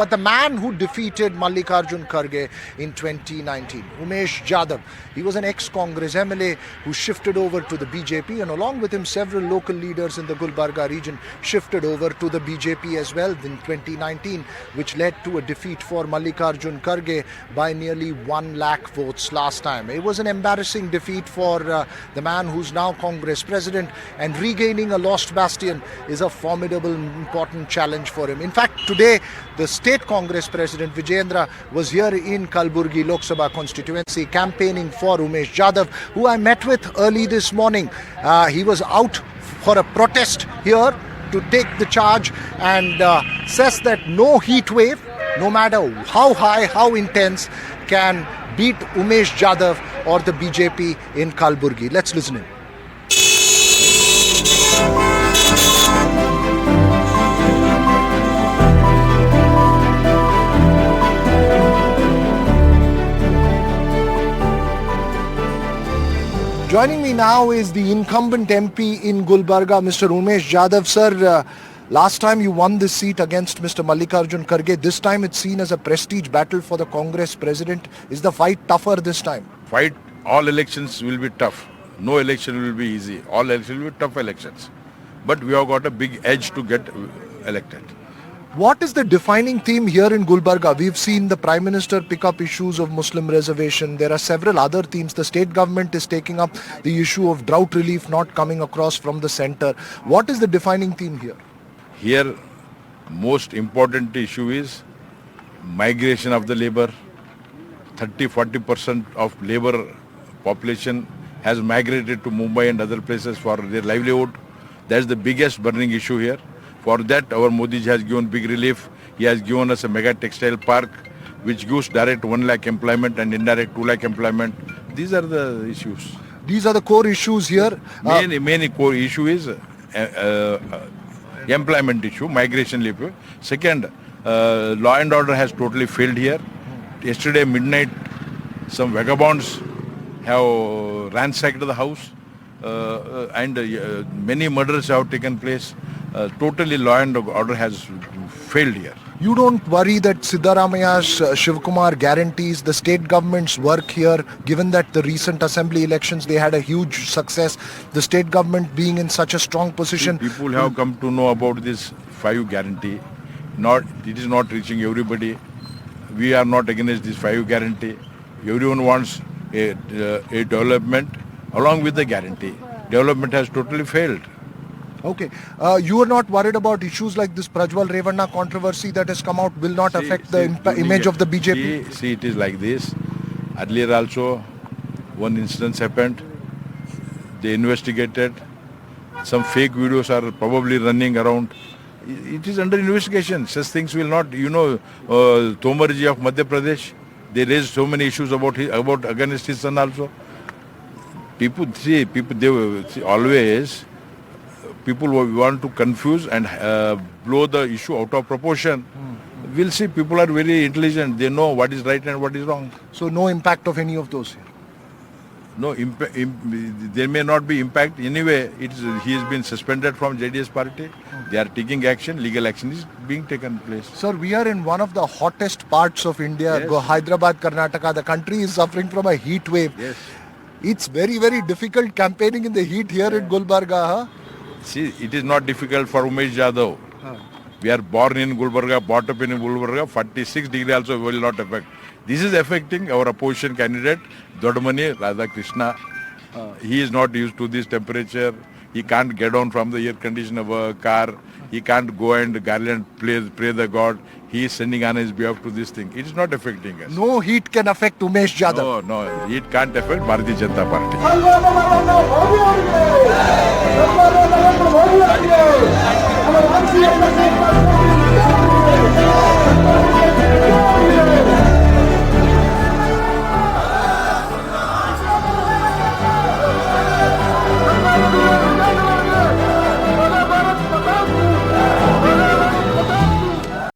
But the man who defeated Mallikarjun Kharge in 2019, Umesh Jadhav, he was an ex-Congress MLA who shifted over to the BJP, and along with him several local leaders in the Gulbarga region shifted over to the BJP as well in 2019, which led to a defeat for Mallikarjun Kharge by nearly 1 lakh votes last time. It was an embarrassing defeat for the man who's now Congress president, and regaining a lost bastion is a formidable, important challenge for him. In fact, today the State Congress President Vijayendra was here in Kalburgi Lok Sabha constituency campaigning for Umesh Jadhav, who I met with early this morning. He was out for a protest here to take the charge, and says that no heat wave, no matter how high, how intense, can beat Umesh Jadhav or the BJP in Kalburgi. Let's listen in. Joining me now is the incumbent MP in Gulbarga, Mr. Umesh Jadhav. Sir, last time you won this seat against Mr. Mallikarjun Kharge. This time it's seen as a prestige battle for the Congress president. Is the fight tougher this time? Fight, all elections will be tough. No election will be easy. All elections will be tough elections. But we have got a big edge to get elected. What is the defining theme here in Gulbarga? We've seen the Prime Minister pick up issues of Muslim reservation. There are several other themes. The state government is taking up the issue of drought relief not coming across from the center. What is the defining theme here? Here, most important issue is migration of the labor. 30-40% of labor population has migrated to Mumbai and other places for their livelihood. That's the biggest burning issue here. For that, our Modi ji has given big relief. He has given us a mega textile park, which gives direct 1 lakh employment and indirect 2 lakh employment. These are the issues. These are the core issues here. Main core issue is employment issue, migration labor. Second, law and order has totally failed here. Yesterday midnight, some vagabonds have ransacked the house, and many murders have taken place. Totally law and order has failed here. You don't worry that Siddaramaia's Shivkumar guarantees the state government's work here, given that the recent assembly elections, they had a huge success, the state government being in such a strong position? People have come to know about this 5 guarantee. It is not reaching everybody. We are not against this 5 guarantee. Everyone wants a development along with the guarantee. Development has totally failed. Okay. You are not worried about issues like this Prajwal Revanna controversy that has come out will not affect the image of the BJP? See, it is like this. Earlier also, one instance happened. They investigated. Some fake videos are probably running around. It is under investigation. Such things will not, Tomar ji of Madhya Pradesh, they raised so many issues about against his son also. People want to confuse and blow the issue out of proportion. We'll see. People are very intelligent. They know what is right and what is wrong. So no impact of any of those here? No, there may not be impact. Anyway, he has been suspended from JDS party. They are taking action. Legal action is being taken place. Sir, we are in one of the hottest parts of India, yes. Hyderabad, Karnataka. The country is suffering from a heat wave. Yes. It's very, very difficult campaigning in the heat here in Gulbarga. Huh? See, it is not difficult for Umesh Jadhav. We are born in Gulbarga, brought up in Gulbarga. 46 degree also will not affect. This is affecting our opposition candidate, Dodmani Radhakrishna. He is not used to this temperature. He can't get on from the air conditioner of a car. He can't go and garland pray the God. He is sending on his behalf to this thing. It is not affecting us. No heat can affect Umesh Jadhav. No, heat can't affect Bharatiya Janata Party.